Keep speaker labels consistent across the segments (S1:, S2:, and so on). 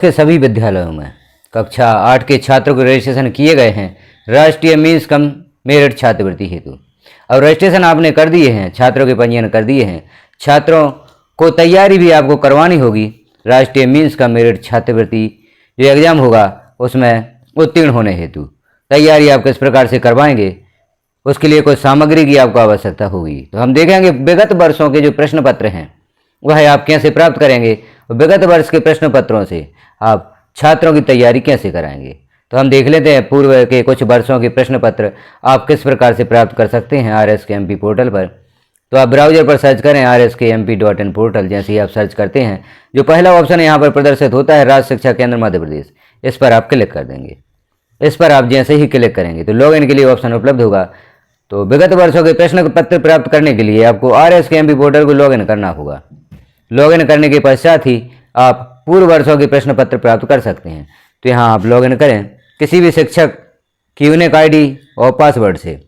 S1: के सभी विद्यालयों में कक्षा 8 के छात्रों के रजिस्ट्रेशन किए गए हैं राष्ट्रीय मीन्स कम मेरिट छात्रवृत्ति हेतु। अब रजिस्ट्रेशन आपने कर दिए हैं, छात्रों के पंजीयन कर दिए हैं, छात्रों को तैयारी भी आपको करवानी होगी राष्ट्रीय मीन्स कम मेरिट छात्रवृत्ति जो एग्जाम होगा उसमें उत्तीर्ण होने हेतु। तैयारी आप किस प्रकार से करवाएंगे, उसके लिए कोई सामग्री की आपको आवश्यकता होगी। तो हम देखेंगे विगत वर्षों के जो प्रश्न पत्र हैं वह आप कैसे प्राप्त करेंगे, विगत वर्ष के प्रश्न पत्रों से आप छात्रों की तैयारी कैसे कराएंगे। तो हम देख लेते हैं पूर्व के कुछ वर्षों के प्रश्न पत्र आप किस प्रकार से प्राप्त कर सकते हैं RSKMP पोर्टल पर। तो आप ब्राउजर पर सर्च करें rskmp.in पोर्टल। जैसे ही आप सर्च करते हैं जो पहला ऑप्शन यहाँ पर प्रदर्शित होता है राज्य शिक्षा केंद्र मध्य प्रदेश, इस पर आप क्लिक कर देंगे। इस पर आप जैसे ही क्लिक करेंगे तो लॉगिन के लिए ऑप्शन उपलब्ध होगा। तो विगत वर्षों के प्रश्न पत्र प्राप्त करने के लिए आपको RSKMP पोर्टल को लॉगिन करना होगा। लॉगिन करने के पश्चात ही आप पूर्व वर्षों के प्रश्न पत्र प्राप्त कर सकते हैं। तो यहाँ आप लॉगिन करें किसी भी शिक्षक की यूनिक ID और पासवर्ड से।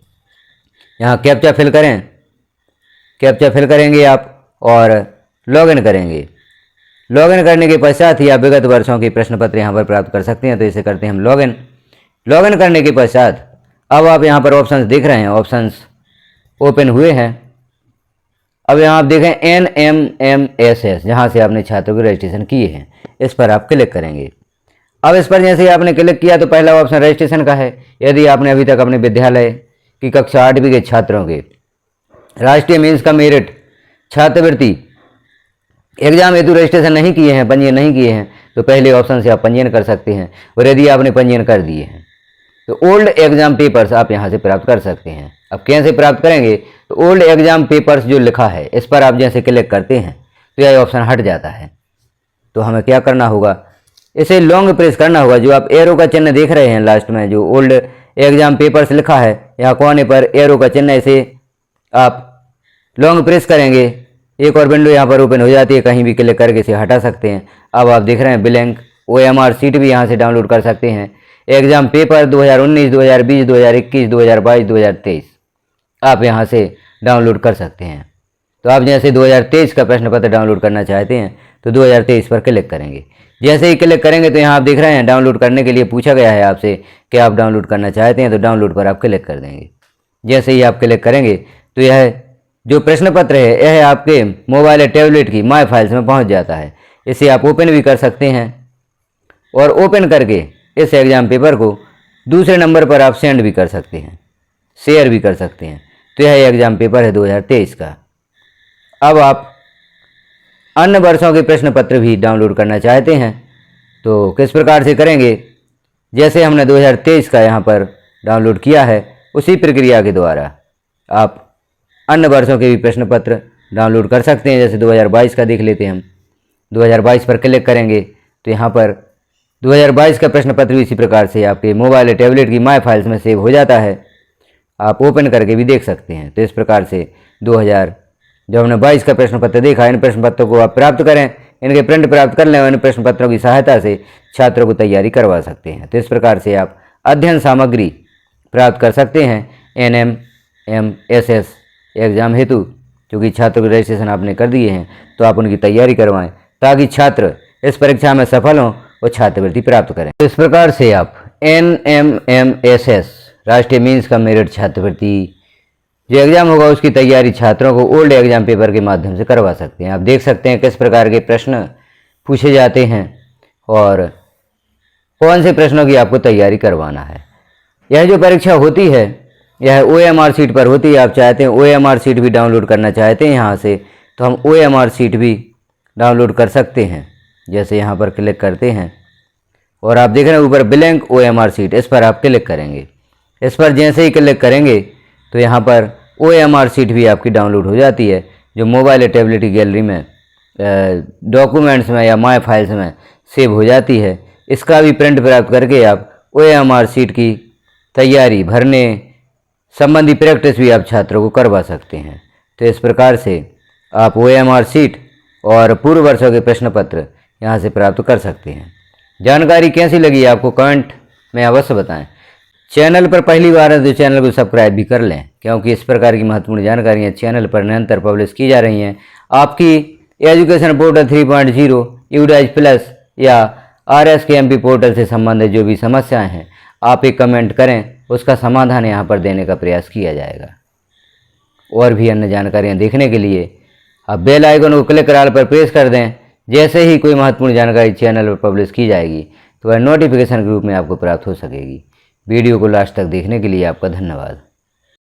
S1: यहाँ कैप्चा फिल करें, कैप्चा फिल करेंगे आप और लॉगिन करेंगे। लॉगिन करने के पश्चात ही आप विगत वर्षों के प्रश्न पत्र यहाँ पर प्राप्त कर सकते हैं। तो इसे करते हैं हम लॉगिन। लॉगिन करने के पश्चात अब आप यहाँ पर ऑप्शंस देख रहे हैं, ऑप्शंस ओपन हुए हैं। अब यहाँ आप देखें NMMSS जहाँ से आपने छात्रों के रजिस्ट्रेशन किए हैं, इस पर आप क्लिक करेंगे। अब इस पर जैसे ही आपने क्लिक किया तो पहला ऑप्शन रजिस्ट्रेशन का है। यदि आपने अभी तक अपने विद्यालय की कक्षा 8वीं के छात्रों के राष्ट्रीय मीन्स का मेरिट छात्रवृत्ति एग्जाम हेतु रजिस्ट्रेशन नहीं किए हैं, पंजीयन नहीं किए हैं, तो पहले ऑप्शन से आप पंजीयन कर सकते हैं। और यदि आपने पंजीयन कर दिए हैं तो ओल्ड एग्जाम पेपर्स आप यहाँ से प्राप्त कर सकते हैं। अब कैसे प्राप्त करेंगे, तो ओल्ड एग्जाम पेपर्स जो लिखा है इस पर आप जैसे क्लिक करते हैं तो यह ऑप्शन हट जाता है। तो हमें क्या करना होगा, इसे लॉन्ग प्रेस करना होगा। जो आप एरो का चिन्ह देख रहे हैं लास्ट में, जो ओल्ड एग्जाम पेपर्स लिखा है यहाँ कोने पर एरो का चिन्ह, इसे आप लॉन्ग प्रेस करेंगे, एक और विंडो यहाँ पर ओपन हो जाती है। कहीं भी क्लिक करके इसे हटा सकते हैं। अब आप देख रहे हैं ब्लैंक OMR शीट भी यहाँ से डाउनलोड कर सकते हैं। एग्जाम पेपर 2019, 2020, 2021, 2022, 2023 आप यहाँ से डाउनलोड कर सकते हैं। तो आप जैसे 2023 का प्रश्न पत्र डाउनलोड करना चाहते हैं तो 2023 पर क्लिक करेंगे। जैसे ही क्लिक करेंगे तो यहाँ आप देख रहे हैं डाउनलोड करने के लिए पूछा गया है आपसे कि आप डाउनलोड करना चाहते हैं, तो डाउनलोड पर आप क्लिक कर देंगे। जैसे ही आप क्लिक करेंगे तो यह जो प्रश्न पत्र है यह आपके मोबाइल या टैबलेट की माई फाइल्स में पहुँच जाता है। इसे आप ओपन भी कर सकते हैं और ओपन करके इस एग्ज़ाम पेपर को दूसरे नंबर पर आप सेंड भी कर सकते हैं, शेयर भी कर सकते हैं। तो यह एग्ज़ाम पेपर है 2023 का। अब आप अन्य वर्षों के प्रश्न पत्र भी डाउनलोड करना चाहते हैं तो किस प्रकार से करेंगे, जैसे हमने 2023 का यहाँ पर डाउनलोड किया है उसी प्रक्रिया के द्वारा आप अन्य वर्षों के भी प्रश्न पत्र डाउनलोड कर सकते हैं। जैसे 2022 का देख लेते हैं हम। 2022 पर क्लिक करेंगे तो यहाँ पर 2022 का प्रश्न पत्र भी इसी प्रकार से आपके मोबाइल या टैबलेट की माई फाइल्स में सेव हो जाता है। आप ओपन करके भी देख सकते हैं। तो इस प्रकार से जब हमने 22 का प्रश्न पत्र देखा, इन प्रश्न पत्रों को आप प्राप्त करें, इनके प्रिंट प्राप्त कर लें और इन प्रश्न पत्रों की सहायता से छात्रों को तैयारी करवा सकते हैं। तो इस प्रकार से आप अध्ययन सामग्री प्राप्त कर सकते हैं NMMSS एग्जाम हेतु। क्योंकि छात्रों के रजिस्ट्रेशन आपने कर दिए हैं तो आप उनकी तैयारी करवाएं ताकि छात्र इस परीक्षा में सफल हों और छात्रवृत्ति प्राप्त करें। तो इस प्रकार से आप NMMSS राष्ट्रीय मीन्स का मेरिट छात्रवृत्ति जो एग्जाम होगा उसकी तैयारी छात्रों को ओल्ड एग्जाम पेपर के माध्यम से करवा सकते हैं। आप देख सकते हैं किस प्रकार के प्रश्न पूछे जाते हैं और कौन से प्रश्नों की आपको तैयारी करवाना है। यह जो परीक्षा होती है यह OMR शीट पर होती है। आप चाहते हैं OMR शीट भी डाउनलोड करना चाहते हैं यहाँ से, तो हम OMR शीट भी डाउनलोड कर सकते हैं। जैसे यहाँ पर क्लिक करते हैं और आप देख रहे हैं ऊपर ब्लैंक OMR शीट, इस पर आप क्लिक करेंगे। इस पर जैसे ही क्लिक करेंगे तो यहाँ पर OMR शीट भी आपकी डाउनलोड हो जाती है, जो मोबाइल या टैबलेट की गैलरी में डॉक्यूमेंट्स में या माई फाइल्स में सेव हो जाती है। इसका भी प्रिंट प्राप्त करके आप OMR शीट की तैयारी भरने संबंधी प्रैक्टिस भी आप छात्रों को करवा सकते हैं। तो इस प्रकार से आप OMR शीट और पूर्व वर्षों के प्रश्न पत्र यहाँ से प्राप्त कर सकते हैं। जानकारी कैसी लगी आपको कमेंट में अवश्य बताएं। चैनल पर पहली बार है तो चैनल को सब्सक्राइब भी कर लें, क्योंकि इस प्रकार की महत्वपूर्ण जानकारियाँ चैनल पर निरंतर पब्लिश की जा रही हैं। आपकी एजुकेशन पोर्टल 3.0 UDAIS प्लस या RS के MP पोर्टल से संबंधित जो भी समस्याएं हैं आप एक कमेंट करें, उसका समाधान यहाँ पर देने का प्रयास किया जाएगा। और भी अन्य जानकारियाँ देखने के लिए आप बेल आइकन को क्लिक कराल पर प्रेस कर दें। जैसे ही कोई महत्वपूर्ण जानकारी चैनल पर पब्लिश की जाएगी तो वह नोटिफिकेशन के रूप में आपको प्राप्त हो सकेगी। वीडियो को लास्ट तक देखने के लिए आपका धन्यवाद।